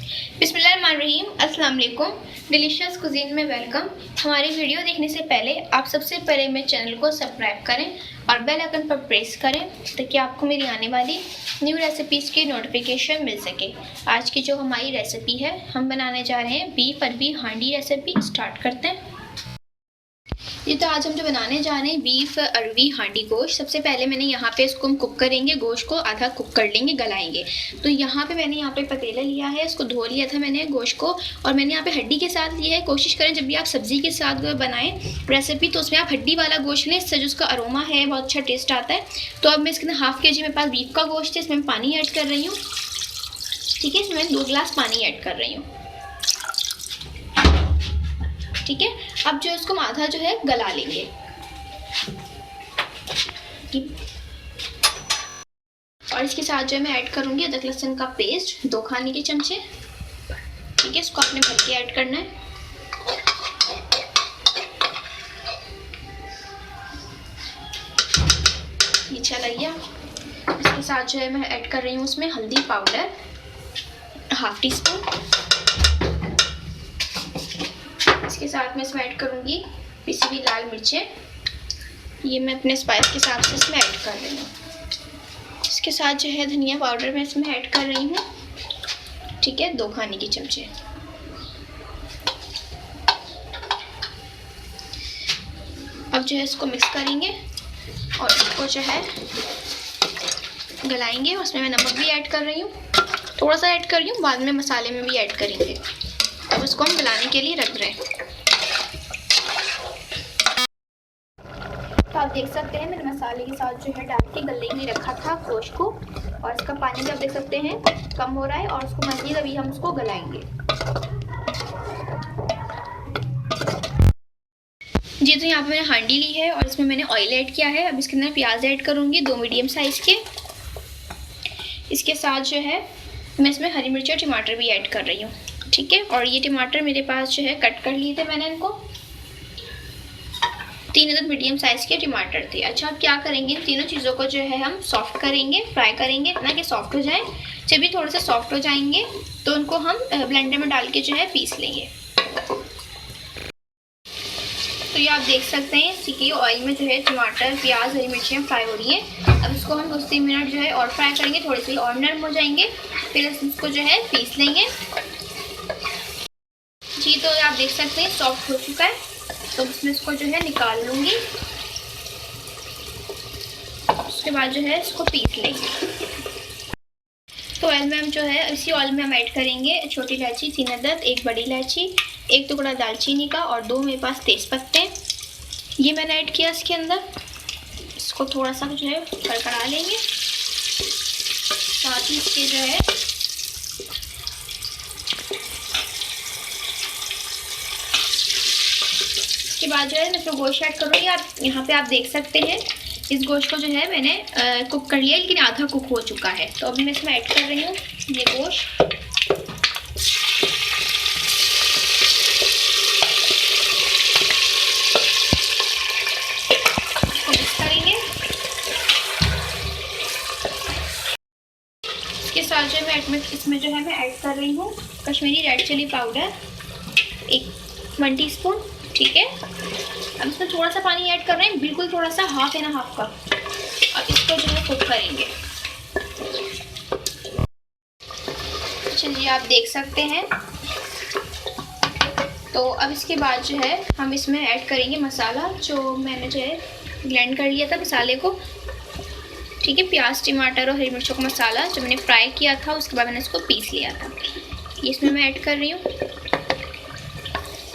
बिस्मिल्लाहिर्रहमानिर्रहीम, अस्सलाम वालेकुम। डिलीशियस कुजीन में वेलकम। हमारी वीडियो देखने से पहले आप सबसे पहले मेरे चैनल को सब्सक्राइब करें और बेल आइकन पर प्रेस करें ताकि आपको मेरी आने वाली न्यू रेसिपीज़ की नोटिफिकेशन मिल सके। आज की जो हमारी रेसिपी है, हम बनाने जा रहे हैं बीफ अरबी हांडी रेसिपी। स्टार्ट करते हैं। ये तो आज हम जो बनाने जा रहे हैं बीफ अरबी हांडी गोश्त। सबसे पहले मैंने यहाँ पे इसको हम कुक करेंगे, गोश्त को आधा कुक कर लेंगे, गलाएंगे। तो यहाँ पे मैंने यहाँ पे पतीला लिया है, इसको धो लिया था मैंने गोश्त को, और मैंने यहाँ पे हड्डी के साथ लिया है। कोशिश करें जब भी आप सब्ज़ी के साथ बनाएं रेसिपी तो उसमें आप हड्डी वाला गोश्त लें, इससे जो उसका अरोमा है बहुत अच्छा टेस्ट आता है। तो अब मैं इसके अंदर हाफ़ kg मेरे पास बीफ का गोश्त है, इसमें पानी ऐड कर रही हूँ। ठीक है, इसमें मैं 2 गिलास पानी ऐड कर रही हूँ। ठीक है, अब जो इसको हम आधा जो है गला लेंगे। और इसके साथ जो है मैं ऐड करूंगी अदरक लहसुन का पेस्ट 2 खाने के चमचे। ठीक है, इसको आपने भर के ऐड करना है। ये चला गया। इसके साथ जो है मैं ऐड कर रही हूँ उसमें हल्दी पाउडर ½ टीस्पून। इसके साथ मैं इसमें ऐड करूँगी पिसी हुई लाल मिर्चें। ये मैं अपने स्पाइस के हिसाब से इसमें ऐड कर रही हूँ। इसके साथ जो है धनिया पाउडर मैं इसमें ऐड कर रही हूँ। ठीक है, 2 खाने के चमचे। अब जो है इसको मिक्स करेंगे और इसको जो है गलाएंगे। उसमें मैं नमक भी ऐड कर रही हूँ, थोड़ा सा ऐड कर रही हूँ, बाद में मसाले में भी ऐड करेंगे। अब इसको हम गलाने के लिए रख रहे हैं। तो आप देख सकते हैं मैंने मसाले के साथ जो है डाल के गलने के लिए रखा था गोश्त को, और इसका पानी भी आप देख सकते हैं कम हो रहा है, और उसको मज़ीद अभी हम उसको गलाएंगे। जी, तो यहाँ पे मैंने हांडी ली है और इसमें मैंने ऑयल ऐड किया है। अब इसके अंदर प्याज ऐड करूँगी 2 मीडियम साइज़ के। इसके साथ जो है मैं इसमें हरी मिर्च और टमाटर भी ऐड कर रही हूँ। ठीक है, और ये टमाटर मेरे पास जो है कट कर लिए थे मैंने इनको। 3 अदद मीडियम साइज़ के टमाटर थे। अच्छा, अब क्या करेंगे, इन तीनों चीज़ों को जो है हम सॉफ्ट करेंगे, फ्राई करेंगे, इतना कि सॉफ्ट हो जाए। जब भी थोड़े से सॉफ्ट हो जाएंगे तो उनको हम ब्लेंडर में डाल के जो है पीस लेंगे। तो ये आप देख सकते हैं इसी के ऑयल में जो है टमाटर, प्याज, हरी मिर्चियाँ फ्राई हो रही हैं। अब इसको हम 2-3 मिनट जो है और फ्राई करेंगे, थोड़ी सी और नरम हो जाएंगे, फिर इसको जो है पीस लेंगे। जी, तो आप देख सकते हैं सॉफ्ट हो चुका है, तो इसमें इसको जो है निकाल लूँगी। उसके बाद जो है इसको पीस लेंगे। तो ऑयल में हम जो है इसी ऑयल में हम ऐड करेंगे छोटी इलायची 3 अदद, 1 बड़ी इलायची, 1 टुकड़ा दालचीनी का, और 2 मेरे पास तेज पत्ते। ये मैंने ऐड किया इसके अंदर। इसको थोड़ा सा जो है कड़कड़ा लेंगे। साथ ही इसके जो है इसके बाद जो है मैं इसमें गोश्त ऐड करूँगी। आप यहाँ पे आप देख सकते हैं इस गोश्त को जो है मैंने कुक कर लिया, लेकिन आधा कुक हो चुका है। तो अभी मैं इसमें ऐड कर रही हूँ ये गोश्त। इसको मिक्स करेंगे। इसके साथ जो है इसमें जो है मैं ऐड कर रही हूँ Kashmiri red chilli powder 1 teaspoon. ठीक है, अब इसमें थोड़ा सा पानी ऐड कर रहे हैं, बिल्कुल थोड़ा सा, ½ कप। और इसको जो है कुक करेंगे। चलिए, आप देख सकते हैं। तो अब इसके बाद जो है हम इसमें ऐड करेंगे मसाला, जो मैंने जो है ब्लेंड कर लिया था मसाले को। ठीक है, प्याज, टमाटर और हरी मिर्चों का मसाला जो मैंने फ्राई किया था, उसके बाद मैंने इसको पीस लिया था, ये इसमें मैं ऐड कर रही हूँ।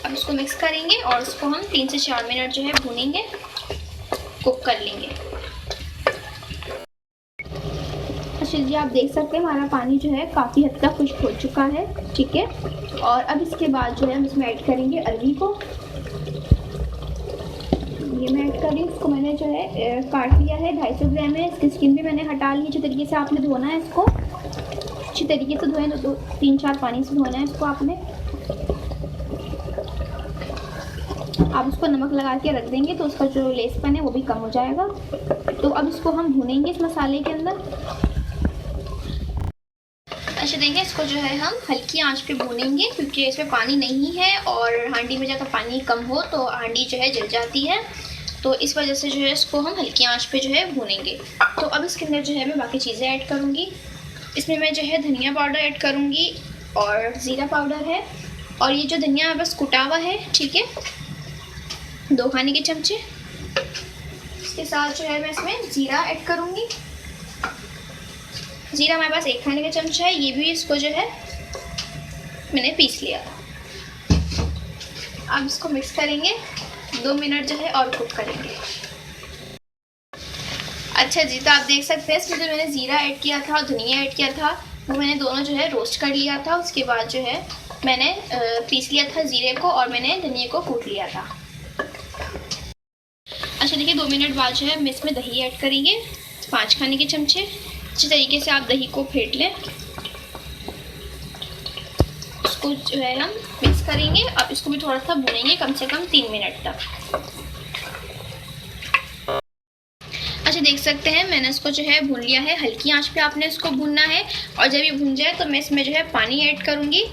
अब इसको मिक्स करेंगे और इसको हम 3 से 4 मिनट जो है भूनेंगे, कुक कर लेंगे। अच्छा जी, आप देख सकते हैं हमारा पानी जो है काफ़ी हद तक खुश्क हो चुका है। ठीक है, और अब इसके बाद जो है हम इसमें ऐड करेंगे अरबी को। ये मैं ऐड कर रही हूँ, इसको मैंने जो है काट लिया है, 250 ग्राम है। इसकी स्किन भी मैंने हटा ली। अच्छे तरीके से आपने धोना है इसको, अच्छी तरीके से धोएं, 2-3-4 पानी से धोना है इसको आपने। आप इसको नमक लगा के रख देंगे तो उसका जो लेसपन है वो भी कम हो जाएगा। तो अब इसको हम भूनेंगे इस मसाले के अंदर। अच्छा देखिए, इसको जो है हम हल्की आंच पे भूनेंगे क्योंकि इसमें पानी नहीं है और हांडी में जाकर पानी कम हो तो हांडी जो है जल जाती है, तो इस वजह से जो है इसको हम हल्की आंच पे जो है भूनेंगे। तो अब इसके अंदर जो है मैं बाकी चीज़ें ऐड करूँगी। इसमें मैं जो है धनिया पाउडर ऐड करूँगी और ज़ीरा पाउडर है, और ये जो धनिया बस कुटा हुआ है, ठीक है, 2 खाने के चमचे। इसके साथ जो है मैं इसमें ज़ीरा ऐड करूँगी। ज़ीरा हमारे पास 1 खाने का चमचा है, ये भी इसको जो है मैंने पीस लिया था। अब इसको मिक्स करेंगे, 2 मिनट जो है और कुक करेंगे। अच्छा जी, तो आप देख सकते हैं इसमें जो मैंने ज़ीरा ऐड किया था और धनिया ऐड किया था वो मैंने दोनों जो है रोस्ट कर लिया था। उसके बाद जो है मैंने पीस लिया था ज़ीरे को और मैंने धनिया को कूट लिया था। अच्छा देखिए, 2 मिनट बाद जो है हम इसमें दही ऐड करेंगे, 5 खाने के चमचे। अच्छी तरीके से आप दही को फेंट लें, इसको जो है हम मिक्स करेंगे। अब इसको भी थोड़ा सा भूनेंगे, कम से कम 3 मिनट तक। अच्छा देख सकते हैं मैंने इसको जो है भून लिया है, हल्की आंच पे आपने इसको भूनना है। और जब ये भून जाए तो मैं इसमें जो है पानी ऐड करूँगी,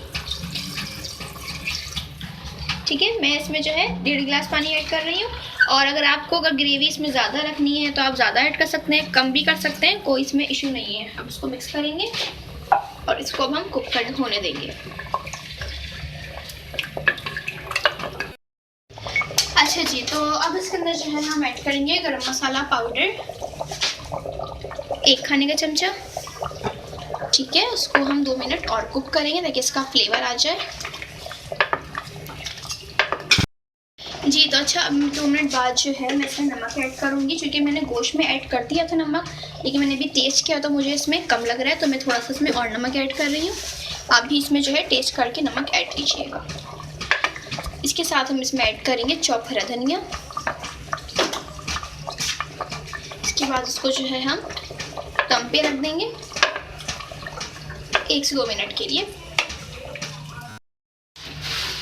ठीक है। मैं इसमें जो है 1.5 गिलास पानी ऐड कर रही हूँ। और अगर ग्रेवी इसमें ज़्यादा रखनी है तो आप ज़्यादा ऐड कर सकते हैं, कम भी कर सकते हैं, कोई इसमें इशू नहीं है। अब इसको मिक्स करेंगे और इसको अब हम कुक होने देंगे। अच्छा जी, तो अब इसके अंदर जो है हम ऐड करेंगे गरम मसाला पाउडर, 1 खाने का चमचा, ठीक है। उसको हम 2 मिनट और कुक करेंगे ताकि इसका फ्लेवर आ जाए। जी तो अच्छा, अब 2 मिनट बाद जो है मैं इसमें नमक ऐड करूँगी, क्योंकि मैंने गोश्त में ऐड कर दिया था नमक, लेकिन मैंने भी टेस्ट किया तो मुझे इसमें कम लग रहा है, तो मैं थोड़ा सा इसमें और नमक ऐड कर रही हूँ। आप भी इसमें जो है टेस्ट करके नमक ऐड कीजिएगा। इसके साथ हम इसमें ऐड करेंगे चॉप हरा धनिया। इसके बाद इसको जो है हम दम पे रख देंगे 1 से 2 मिनट के लिए।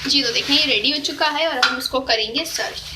जी तो देखें, ये रेडी हो चुका है और हम इसको करेंगे सर्व।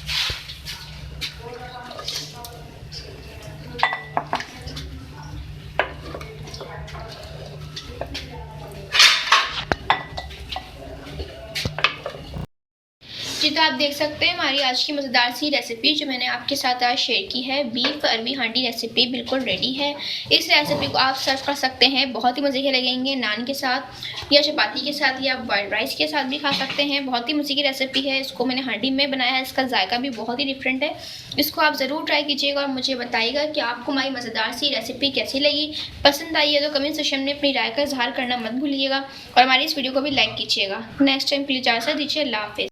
जी तो आप देख सकते हैं हमारी आज की मज़ेदार सी रेसिपी जो मैंने आपके साथ आज शेयर की है, बीफ अरबी हांडी रेसिपी बिल्कुल रेडी है। इस रेसिपी को आप सर्व कर सकते हैं, बहुत ही मज़े के लगेंगे, नान के साथ या चपाती के साथ या बॉइल्ड राइस के साथ भी खा सकते हैं। बहुत ही मज़े की रेसिपी है। इसको मैंने हांडी में बनाया है, इसका जायका भी बहुत ही डिफरेंट है। इसको आप ज़रूर ट्राई कीजिएगा और मुझे बताइएगा कि आपको हमारी मज़ेदार सी रेसिपी कैसी लगी। पसंद आई है तो कमेंट सेक्शन में अपनी राय का इजहार करना मत भूलिएगा और हमारी इस वीडियो को भी लाइक कीजिएगा। नेक्स्ट टाइम के लिए इजाज़त दीजिए। अल्लाह हाफ़िज़।